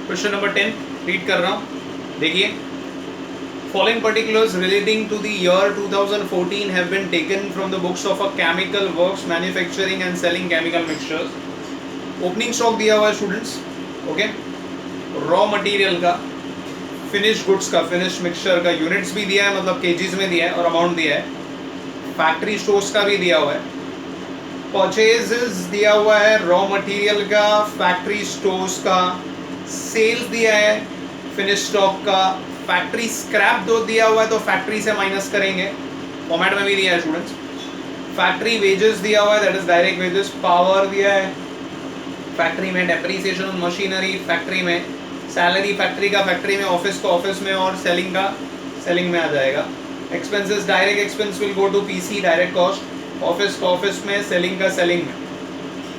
Question number 10 read कर रहा हूँ, देखिए. Following particulars relating to the year 2014 have been taken from the books of a chemical works manufacturing and selling chemical mixtures. Opening stock दिया हुआ है students, okay. Raw material का, finish goods का, finish mixture का units भी दिया है, मतलब केजीज में दिया है और अमाउंट दिया है. फैक्ट्री स्टोर्स का भी दिया हुआ है. परचेजेस दिया हुआ है रॉ मटेरियल का, फैक्ट्री स्टोर्स का. सेल्स दिया है फिनिश स्टॉक का. फैक्ट्री स्क्रैप दो दिया हुआ है तो फैक्ट्री से माइनस करेंगे, फॉर्मेट में भी दिया है स्टूडेंट्स. फैक्ट्री वेजेस दिया हुआ है, that is direct wages. Power दिया है फैक्ट्री में. डेप्रिसिएशन ऑन मशीनरी फैक्ट्री में. सैलरी फैक्ट्री का फैक्ट्री में, ऑफिस का ऑफिस में, और सेलिंग का सेलिंग में आ जाएगा. Expenses, direct expense will go to PC, direct cost. Office का ऑफिस में, सेलिंग का सेलिंग में.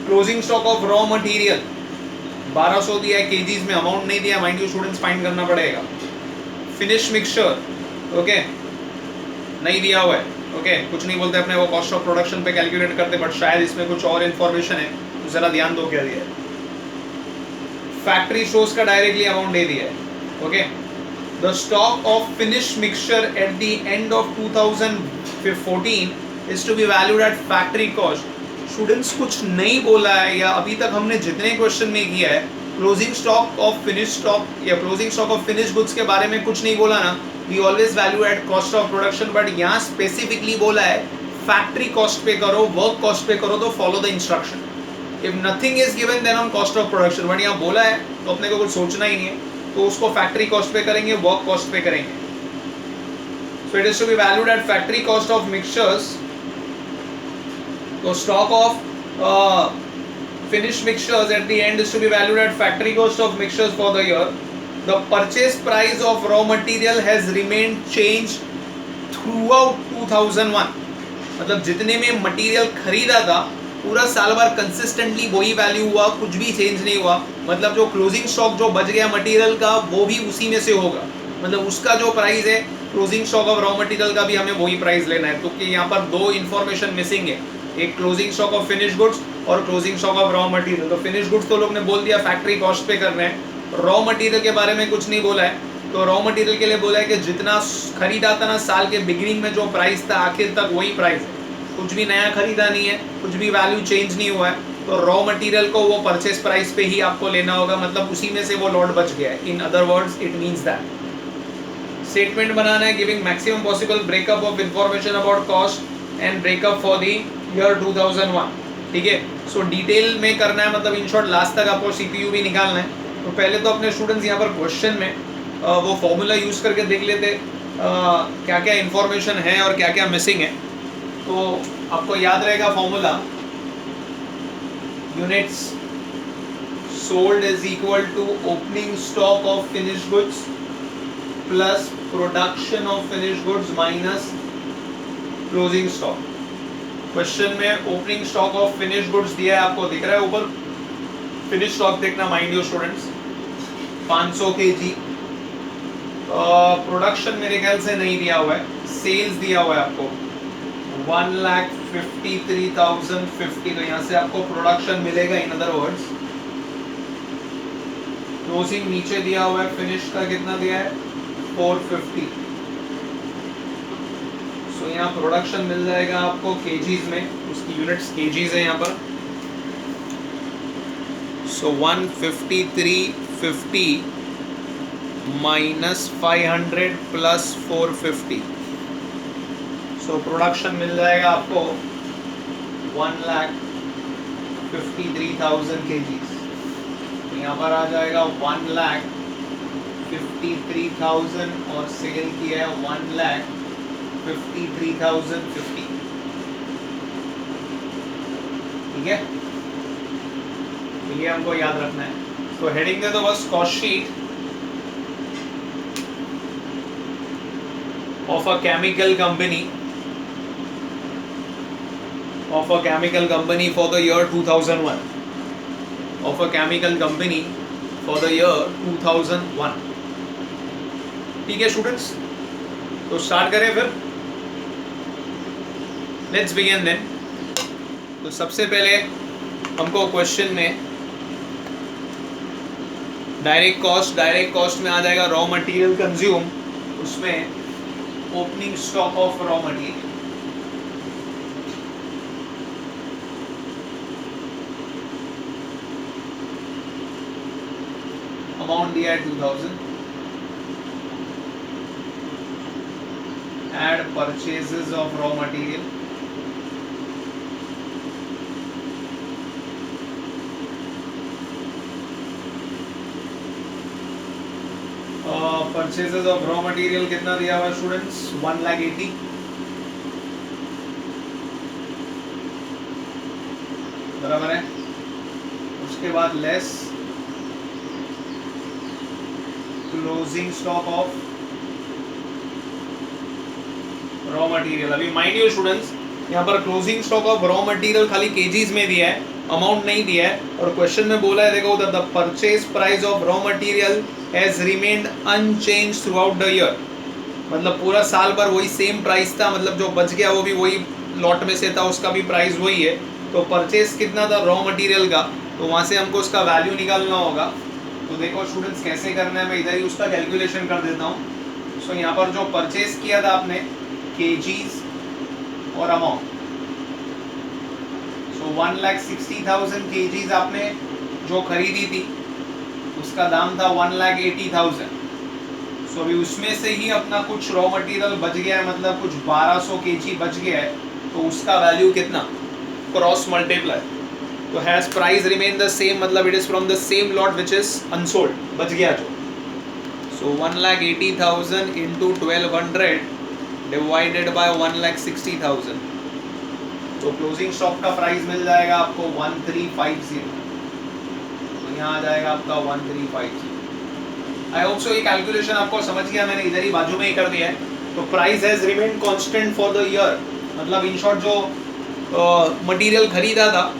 Closing stock of raw material 1200 दिया है केजीज में, अमाउंट नहीं दिया, माइंड यू स्टूडेंट्स फाइंड करना पड़ेगा. फिनिश मिक्सचर, ओके, नहीं दिया हुआ है, ओके. कुछ नहीं बोलते अपने, वो कॉस्ट ऑफ प्रोडक्शन पे कैलकुलेट करते, बट शायद इसमें कुछ और इन्फॉर्मेशन है तो जरा ध्यान दो क्या दिया है. फैक्ट्री स्टोर्स का डायरेक्टली अमाउंट दे दिया है, okay. The stock of finish mixture at the end of 2014 is to be valued at factory cost. Students कुछ नहीं बोला है, या अभी तक हमने जितने क्वेश्चन में किया है, closing stock of finish stock या closing stock of finish goods के बारे में कुछ नहीं बोला ना. We always value at cost of production, but यहाँ स्पेसिफिकली बोला है फैक्ट्री कॉस्ट पे करो, वर्क कॉस्ट पे करो, तो follow the instruction. If nothing is given then on cost of production, but यहाँ बोला है तो अपने को कुछ सोचना ही नहीं है, तो उसको फैक्ट्री कॉस्ट पे करेंगे, वर्क कॉस्ट पे करेंगे. So it is to be valued at factory cost of mixtures. तो stock of finished mixtures at the end is to be valued at factory cost of mixtures for the year. The purchase price of raw material has remained changed throughout 2001. मतलब जितने में material खरीदा था पूरा साल भर consistently वही value हुआ, कुछ भी चेंज नहीं हुआ. मतलब जो क्लोजिंग स्टॉक जो बच गया मटेरियल का वो भी उसी में से होगा, मतलब उसका जो प्राइस है closing stock of raw material का भी हमें वही प्राइस लेना है. तो कि यहाँ पर दो इन्फॉर्मेशन मिसिंग है, एक closing stock of finish goods और closing stock of raw material. तो फिनिश गुड्स तो लोग ने बोल दिया फैक्ट्री कॉस्ट पे कर रहे हैं, रॉ मटेरियल के बारे में कुछ नहीं बोला है. तो रॉ मटेरियल के लिए बोला है कि जितना खरीदा था ना साल के बिगिनिंग में जो प्राइस था आखिर तक वही प्राइस है, कुछ भी नया खरीदा नहीं है, कुछ भी वैल्यू चेंज नहीं हुआ है. तो रॉ मटेरियल को वो परचेस प्राइस पे ही आपको लेना होगा, मतलब उसी में से वो लॉट बच गया है. In other words it means that statement बनाना है giving maximum possible breakup of information about cost and breakup for the year 2001. ठीक है. सो डिटेल में करना है, मतलब इन शॉर्ट लास्ट तक आपको सीपीयू भी निकालना है. तो पहले तो अपने स्टूडेंट्स यहाँ पर क्वेश्चन में वो फॉर्मूला यूज करके देख लेते क्या क्या इंफॉर्मेशन है और क्या क्या मिसिंग है. तो आपको याद रहेगा formula, units sold is equal to opening stock of finish goods plus production of finish goods minus closing stock. Question में opening stock of finish goods दिया है, आपको दिख रहा है ऊपर. फिनिश स्टॉक देखना mind you students, 500 KG. Production मेरे ख्याल से नहीं दिया हुआ है. सेल्स दिया हुआ है आपको 1,53,050. तो यहाँ से आपको प्रोडक्शन मिलेगा. इन अदर वर्ड्स क्लोजिंग नीचे दिया हुआ है, फिनिश का कितना दिया है 450. तो यहाँ प्रोडक्शन मिल जाएगा आपको केजीज में, उसकी यूनिट्स केजीज है यहाँ पर. सो 15350 माइनस 500 प्लस 450. सो प्रोडक्शन मिल जाएगा आपको 1,53,000 केजीज. तो यहाँ पर आ जाएगा 1,53,000 और सेल किया है 1,53,050. ठीक है, ये हमको याद रखना है. तो हेडिंग दे दो बस, cost sheet of a chemical company for the year 2001. Of a chemical company for the year 2001. ठीक है स्टूडेंट्स, तो स्टार्ट करें फिर. Let's begin then. तो सबसे पहले हमको क्वेश्चन में डायरेक्ट कॉस्ट में आ जाएगा रॉ मटेरियल कंज्यूम, उसमें opening stock of raw material, amount दिया है 2000, add purchases of raw material, purchases of raw material कितना दिया हुआ स्टूडेंट्स, 1,80,000, बराबर है। उसके बाद less closing stock of raw material. अभी माइंड यू स्टूडेंट्स, यहाँ पर closing stock of raw material खाली केजीज में दिया है, अमाउंट नहीं दिया है, और क्वेश्चन में बोला है देखो the purchase price of raw material has remained unchanged throughout the year, मतलब पूरा साल भर वही सेम प्राइस था, मतलब जो बच गया वो भी वही लॉट में से था, उसका भी प्राइस वही है। तो परचेज कितना था रॉ मटेरियल का, तो वहाँ से हमको उसका वैल्यू निकालना होगा। तो देखो स्टूडेंट्स कैसे करना है, मैं इधर ही उसका कैलकुलेशन कर देता हूँ। सो यहाँ पर जो परचेज किया था आपने केजीज और अमाउंट, सो 1,60,000 केजीज आपने जो खरीदी थी उसका दाम था 1,80,000। सो अभी उसमें से ही अपना कुछ रॉ मटेरियल बच गया है, मतलब कुछ 1200 केजी बच गया है, तो उसका वैल्यू कितना, क्रॉस मल्टीप्लाई, तो has price remain the same, मतलब it is from the same lot which is unsold, बच गया जो। सो 1,80,000 इंटू 1200 डिवाइडेड बाय 1,60,000, तो क्लोजिंग स्टॉक का प्राइस मिल जाएगा आपको 1350, तो यहाँ आ जाएगा आपका 1350। आई होप सो ये कैलकुलेशन आपको समझ गया, मैंने इधर ही बाजू में ही कर दिया है। तो price has remain constant for the year, मतलब इन शॉर्ट जो मटेरियल खरीदा था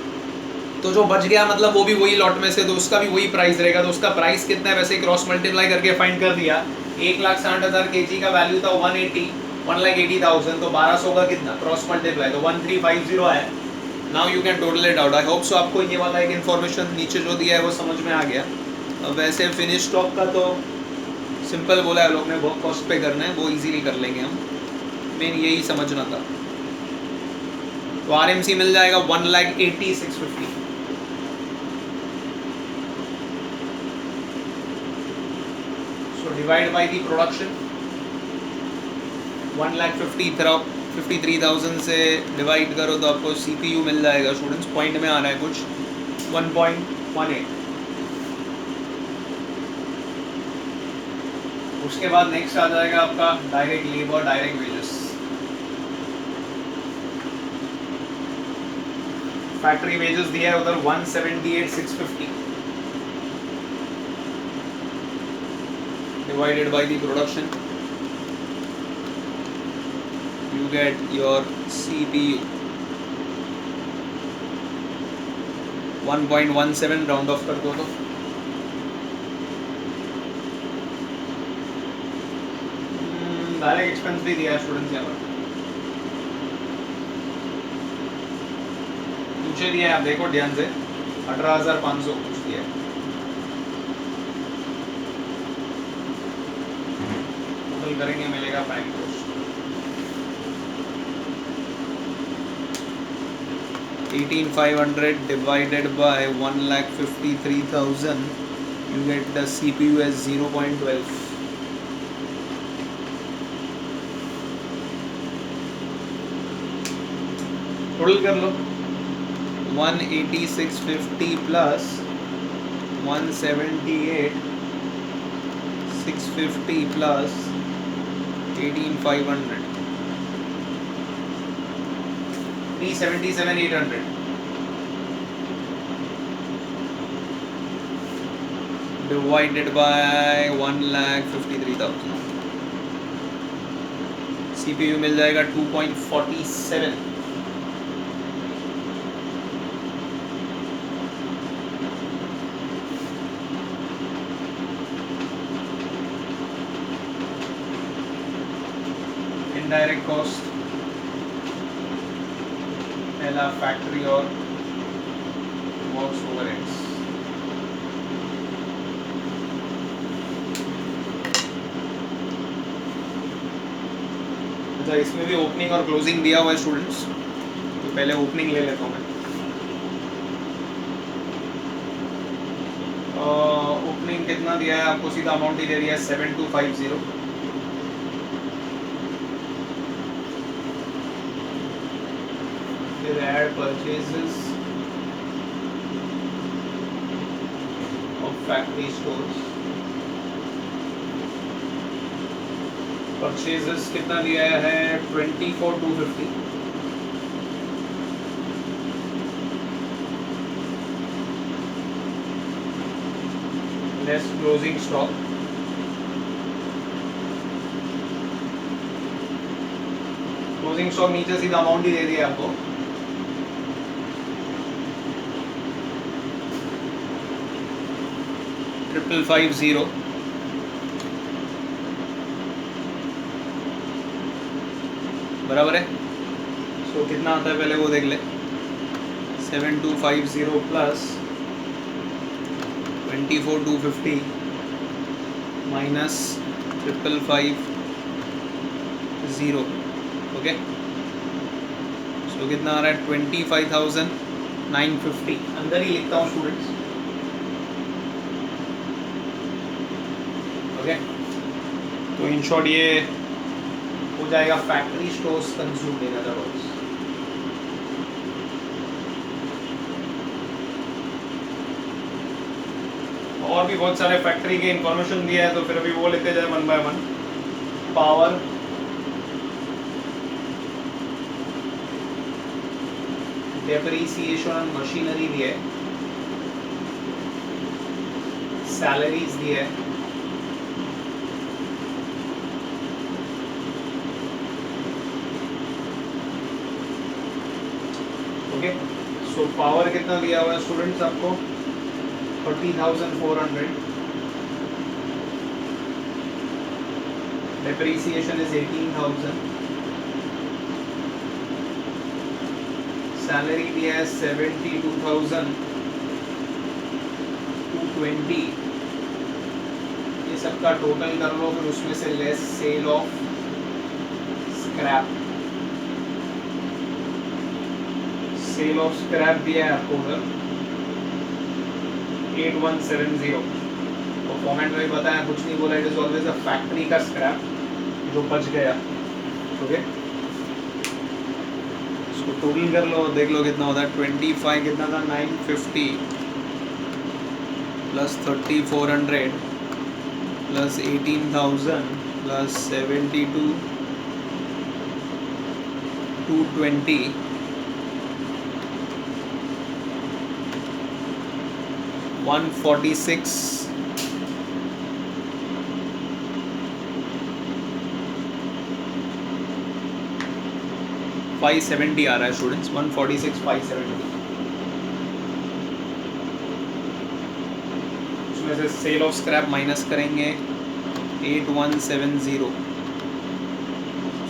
तो जो बच गया मतलब वो भी वही लॉट में से, तो उसका भी वही प्राइस रहेगा। तो उसका प्राइस कितना है वैसे क्रॉस मल्टीप्लाई करके फाइंड कर दिया। 1,60,000 केजी का वैल्यू था 1,80,000, तो 1200 का कितना क्रॉस मल्टीप्लाई, तो 1350 है। Now you can total it out. I hope सो आपको ये वाला एक इन्फॉर्मेशन नीचे जो दिया है वो समझ में आ गया। अब वैसे फिनिश स्टॉक का तो सिंपल बोला है लोग ने, वर्क कॉस्ट पे करना है, वो इजीली कर लेंगे हम, मेन यही समझना था। तो आरएमसी मिल जाएगा 1,80,650। So divide by the production, 1,53,000 से डिवाइड करो तो आपको सीपीयू मिल जाएगा स्टूडेंट्स, पॉइंट में आ रहा है कुछ 1.18। उसके बाद नेक्स्ट आ जाएगा आपका direct labour, direct wages. Factory wages दिया है उधर 178,650 divided by the production, you get your CPU 1.17, round of कर दो तो डायरेक्ट एक्सपेंस भी दिया है स्टूडेंट्स यहाँ पर, नीचे दिया है आप देखो ध्यान से, 18,500 कुछ दिया है। टोटल करेंगे मिलेगा bank cost 18,500 divided by 1,53,000, you get the CPU as 0.12. Total कर लो 18650 plus 178,650 plus 18,500, 377,800 divided by 1,53,000, CPU मिल जाएगा 2.47। इनडायरेक्ट कॉस्ट पहला फैक्ट्री और वर्क्स ओवरहेड्स, अच्छा, इसमें भी ओपनिंग और क्लोजिंग दिया हुआ है स्टूडेंट्स, तो पहले ओपनिंग ले लेता हूँ मैं। ओपनिंग कितना दिया है आपको, सीधा अमाउंट ही दे दिया है 7250। फिर add purchases of factory stores, purchases कितना दिया है 24250, less closing stock, closing stock नीचे सीधा अमाउंट ही दे दिया आपको 5550। बराबर है। सो कितना आता है पहले वो देख ले, 7250 प्लस 24250 माइनस 5550। ओके, सो कितना आ रहा है 25,950। अंदर ही लिखता हूँ स्टूडेंट्स। ओके, तो इन शॉर्ट ये हो जाएगा factory stores consume in other words. और भी बहुत सारे फैक्ट्री के इंफॉर्मेशन दिया है, तो फिर अभी वो लेते जाए one by one. Power, depreciation on machinery दिया है, सैलरीज दिया है, ओके। सो पावर कितना दिया हुआ है स्टूडेंट्स आपको 30,400, डेप्रिसिएशन इज 18,000, सैलरी दिया है 72,220। ये सबका टोटल कर लो, फिर उसमें से less sale of scrap, sale of scrap दिया है आपको उधर 8170। तो कमेंट में बताया, कुछ नहीं बोला, it is always a factory का स्क्रैप जो बच गया। ओके, इसको टोटल कर लो, देख लो कितना होता है। 25 कितना था 950 प्लस 3400 प्लस 18,000 प्लस 72,220 146 570 आ रहा है स्टूडेंट्स, 146 570। उसमें से सेल ऑफ स्क्रैप माइनस करेंगे 8170,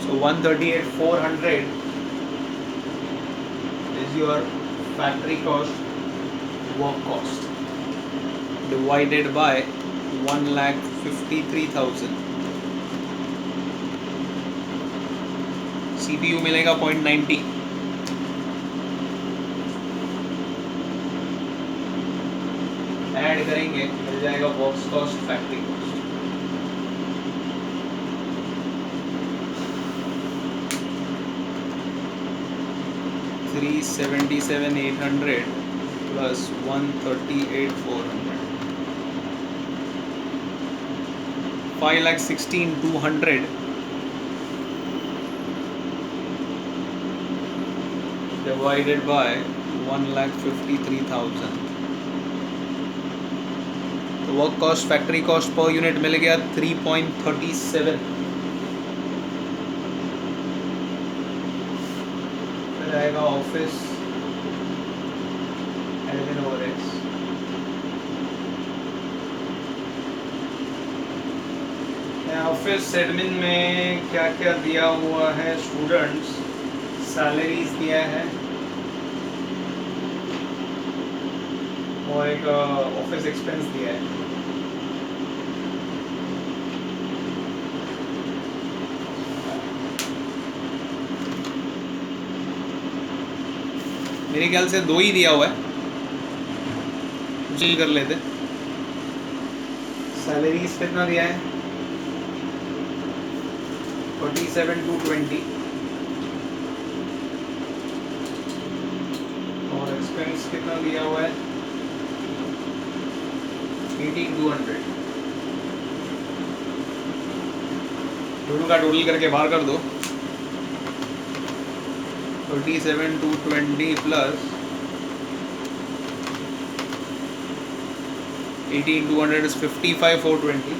so 138,400 is your factory cost, work cost, divided by 1,53,000। CPU मिलेगा 0.90, ऐड करेंगे मिल जाएगा works cost, factory cost. $377,800 plus 138,400, 5,16,200 divided by 1,53,000। तो work cost, factory cost per unit मिल गया 3.37। फिर आएगा office admin overheads, office admin में क्या क्या दिया हुआ है स्टूडेंट्स, सैलरीज दिया है और एक ऑफिस एक्सपेंस दिया है। मेरे ख्याल से 2 ही दिया हुआ है, चिल कर लेते। सैलरीज कितना दिया है? 47,220 और एक्सपेंस कितना दिया हुआ है? 18,200। दोनों का टोटल करके बाहर कर दो। 37,220 plus 18,200 is 55,420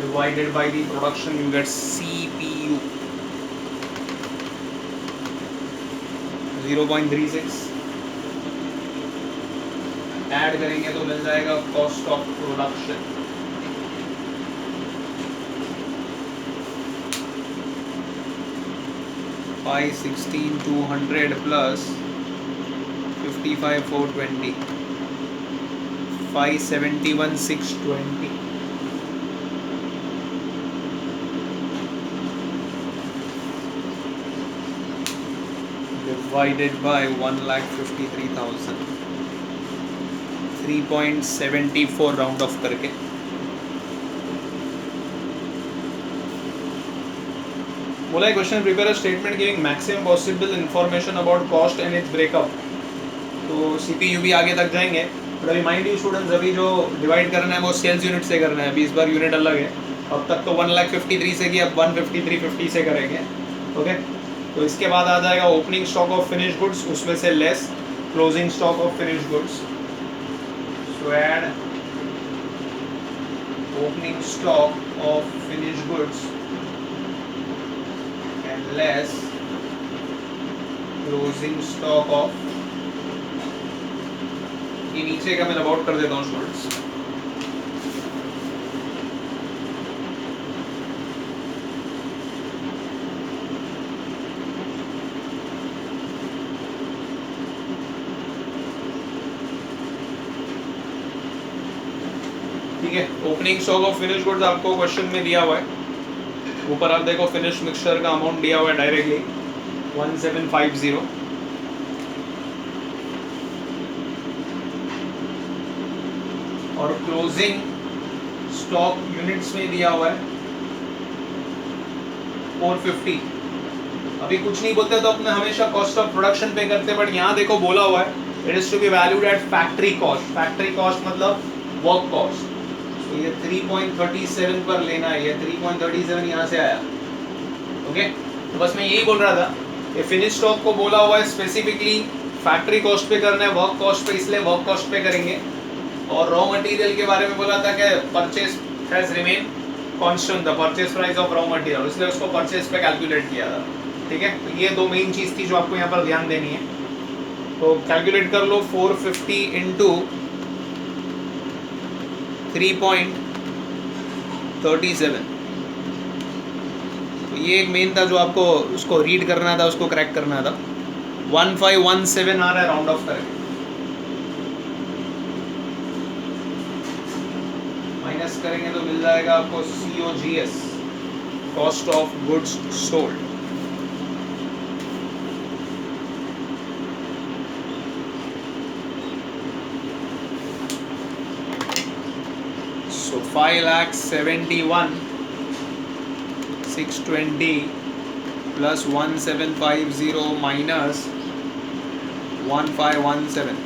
divided by the production, you get CPU 0.36। Add करेंगे तो मिल जाएगा cost of production 516,200 plus 55,420 571,620 divided by 1,53,000 3.74 round of करके। बोला है question prepare a statement giving maximum possible information about cost and it's breakup. तो CPU भी आगे तक जाएंगे, बट अभी माइंड यू स्टूडेंट्स, अभी जो डिवाइड करना है वो सेल्स यूनिट से करना है। अभी इस बार यूनिट अलग है, अब तक तो 1,53,000 से की, अब 153,50 से करेंगे। ओके, तो इसके बाद आ जाएगा opening stock of finish goods, उसमें से less closing stock of finish goods. So add opening stock of finish goods and less closing stock of, ये नीचे का मैं अबाउट कर देता हूँ स्टूडेंट्स। ठीक है, opening stock of finish goods आपको क्वेश्चन में दिया हुआ है। ऊपर आप देखो फिनिश मिक्सचर का अमाउंट दिया हुआ है डायरेक्टली 1750 और क्लोजिंग स्टॉक यूनिट्स में दिया हुआ है 450। अभी कुछ नहीं बोलते तो अपने हमेशा कॉस्ट ऑफ प्रोडक्शन पे करते, बट यहाँ देखो बोला हुआ है it is to be valued at factory cost. Factory cost मतलब वर्क कॉस्ट। तो ये 3.37 पर लेना है, ये 3.37 यहाँ से आया। ओके, तो बस मैं यही बोल रहा था कि फिनिश स्टॉक को बोला हुआ है स्पेसिफिकली फैक्ट्री कॉस्ट पे करना है, वर्क कॉस्ट पे, इसलिए वर्क कॉस्ट पे करेंगे। और रॉ मटेरियल के बारे में बोला था कि purchase has remain constant, the purchase price of raw material, इसलिए उसको परचेज पे कैलकुलेट किया था। ठीक है, तो ये दो मेन चीज़ थी जो आपको यहाँ पर ध्यान देनी है। तो कैलकुलेट कर लो 450 इंटू 3.37। तो ये एक मेन था जो आपको उसको रीड करना था, उसको क्रैक करना था। 1517 आ रहा है राउंड ऑफ करके, माइनस करेंगे तो मिल जाएगा आपको COGS, cost of goods sold. So 5,71,620 plus 1,750 minus 1,517.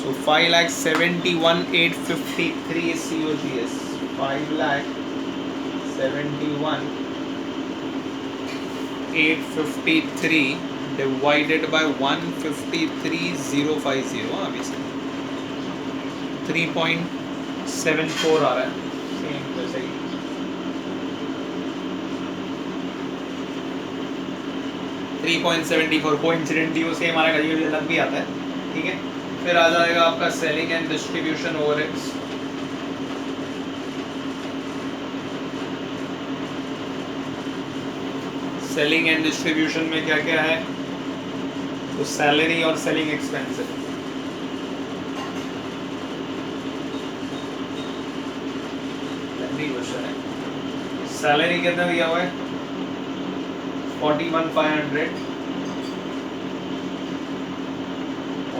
So 5,71,853 is COGS. 5,71,853 divided by 153,050. अभी से 3.74 आ रहा है, सेम वैसे ही। .74 कोइंसिडेंटली वो सेम आ रहा है, कभी अलग भी आता है। ठीक है, फिर आ जाएगा आपका selling and distribution overheads. Selling and distribution में क्या क्या है, तो सैलरी और सेलिंग एक्सपेंसेस। क्वेश्चन है, सैलरी कितना दिया हुआ है 41,500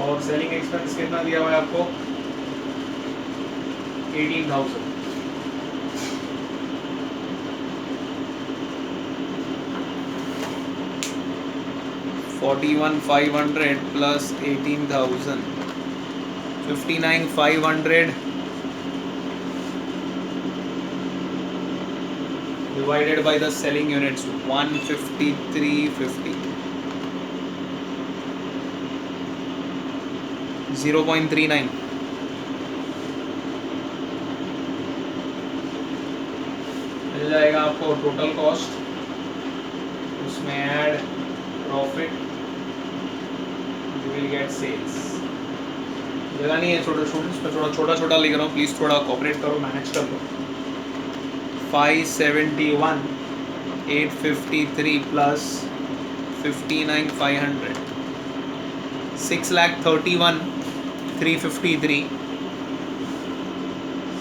और सेलिंग एक्सपेंस कितना दिया हुआ है आपको 18,000 41,500 plus 18,000 59,500 divided by the selling units 153.50 0.39 मिल जाएगा आपको टोटल कॉस्ट उसमें add profit you will get sales जगह नहीं है छोटे स्टूडेंट्स पे थोड़ा छोटा लिख रहा हूँ प्लीज थोड़ा कोऑपरेट करो मैनेज कर लो 571,853 plus 59,500 6,31,353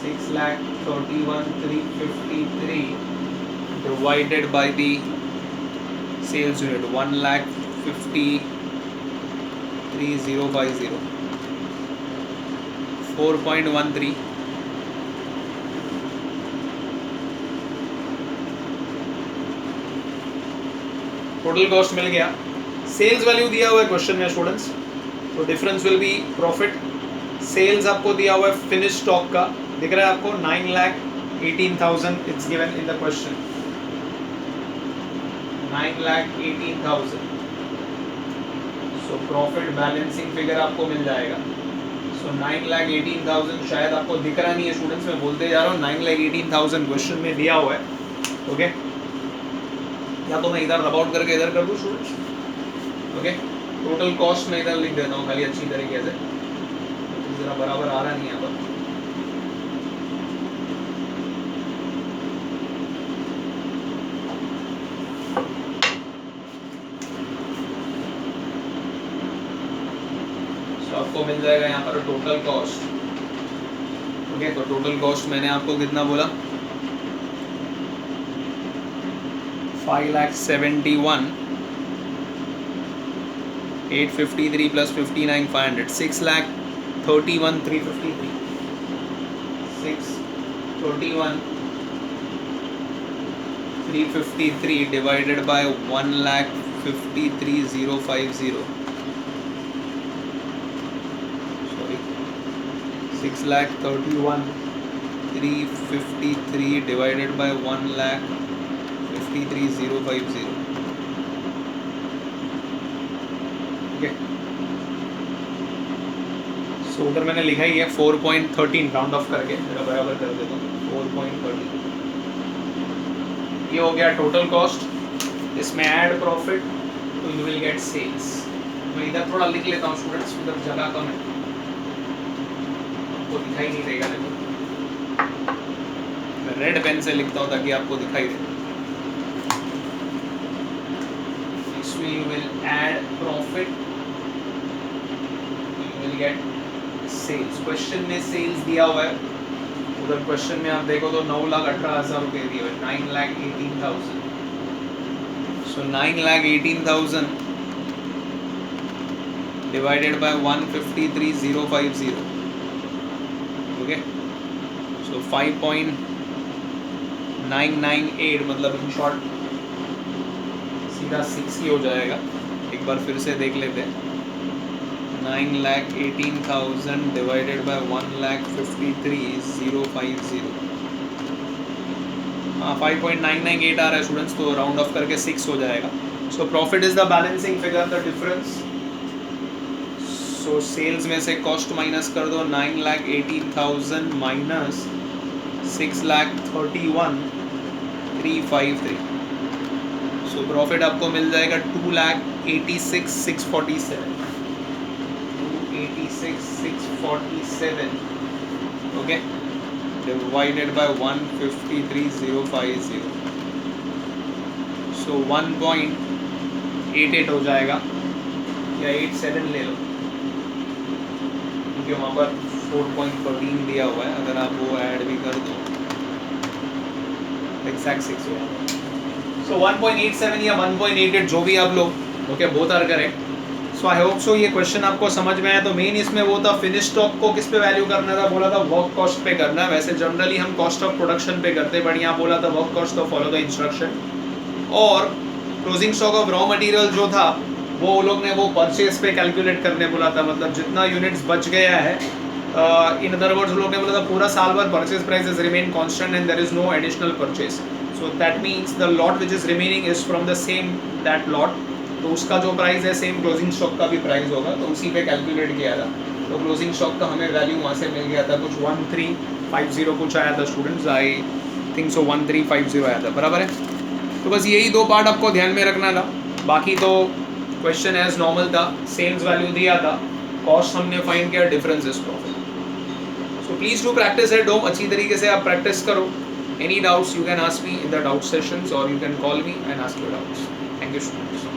6,31,353 divided by the sales unit 1,53,050 4.13 total cost मिल गया सेल्स वैल्यू दिया हुआ है क्वेश्चन में स्टूडेंट्स तो difference will be profit sales आपको दिया हुआ है फिनिश स्टॉक का दिख रहा है आपको 9,18,000 it's given in the question 9,18,000 so profit balancing figure आपको मिल जाएगा सो 9,18,000 शायद आपको दिख रहा नहीं है स्टूडेंट्स मैं बोलते जा रहा हूँ 9,18,000 क्वेश्चन में दिया हुआ है ओके या तो मैं इधर रब आउट करके इधर कर दूं स्टूडेंट्स ओके टोटल कॉस्ट में इधर लिख देता हूँ खाली अच्छी तरीके से जरा बराबर आ रहा नहीं यहाँ पर तो आपको मिल जाएगा यहाँ पर टोटल कॉस्ट ओके तो टोटल कॉस्ट मैंने आपको कितना बोला 5,71,853 plus 59,500 6,31,353 6,31,353 divided by 1,53,050 sorry 6,31,353 divided by 1,53,050 ठीक है सो उधर मैंने लिखा ही है 4.13 राउंड ऑफ करके मेरा बराबर कर देता हूँ 4.13 ये हो गया टोटल कॉस्ट इसमें ऐड प्रॉफिट तो यू विल गेट सेल्स मैं इधर थोड़ा लिख लेता हूँ स्टूडेंट्स उधर जगह कम है आपको दिखाई नहीं देगा नहीं मैं रेड पेन से लिखता हूँ ताकि आपको दिखाई दे इसमें you will add profit you will get sales question में सेल्स दिया हुआ है उधर क्वेश्चन में आप देखो तो 9,18,000 रुपए दिए हुए 9,18,000 सो 9,18,000 डिवाइडेड बाय 153,050 ओके सो 5.998 मतलब इन शॉर्ट सीधा 6 ही हो जाएगा एक बार फिर से देख लेते हैं 9,18,000 divided by 1,53,050 हाँ 5.998 आ रहा है स्टूडेंट्स तो राउंड ऑफ करके 6 हो जाएगा so profit is the balancing figure the difference so sales में से कॉस्ट माइनस कर दो 9,18,000 माइनस 6,31,353 सो प्रॉफिट आपको मिल जाएगा 2,86,647 2,86,647 okay divided by 153,050 so 1.88 हो जाएगा या 87 ले लो क्योंकि वहाँ पर 4.13 दिया हुआ है अगर आप वो ऐड भी कर दो एग्जैक्ट 6 हो जाएगा सो 1.87 या 1.88 जो भी आप लोग, okay, both are correct. So I hope so ये क्वेश्चन आपको समझ में आया. तो मेन इसमें वो था फिनिश स्टॉक को किस पे वैल्यू करना था, बोला था वर्क कॉस्ट पे करना. वैसे जनरली हम कॉस्ट ऑफ प्रोडक्शन पे करते, बट यहाँ बोला था वर्क कॉस्ट, तो फॉलो द इंस्ट्रक्शन. और closing stock of raw material जो था वो लोग ने वो परचेज पे कैलकुलेट करने बोला था. मतलब जितना यूनिट्स बच गया है, इन अदर वर्ड्स लोग ने बोला था पूरा साल भर purchase price is remain constant and there is no additional purchase. So that means the lot which is remaining is from the same that lot. तो उसका जो प्राइस है सेम क्लोजिंग स्टॉक का भी प्राइस होगा, तो उसी पे कैलकुलेट किया था. तो क्लोजिंग स्टॉक का हमें वैल्यू वहाँ से मिल गया था, कुछ 1350 कुछ आया था स्टूडेंट्स. आई थिंक सो 1350 आया था, बराबर है. तो बस यही दो पार्ट आपको ध्यान में रखना था. बाकी तो क्वेश्चन एज नॉर्मल था. सेल्स वैल्यू दिया था, कॉस्ट हमने फाइंड किया, difference is profit. So please do practice at home. अच्छी तरीके से आप प्रैक्टिस करो. Any doubts you can ask me in the doubt sessions और you can call me and ask your doubts. Thank you students.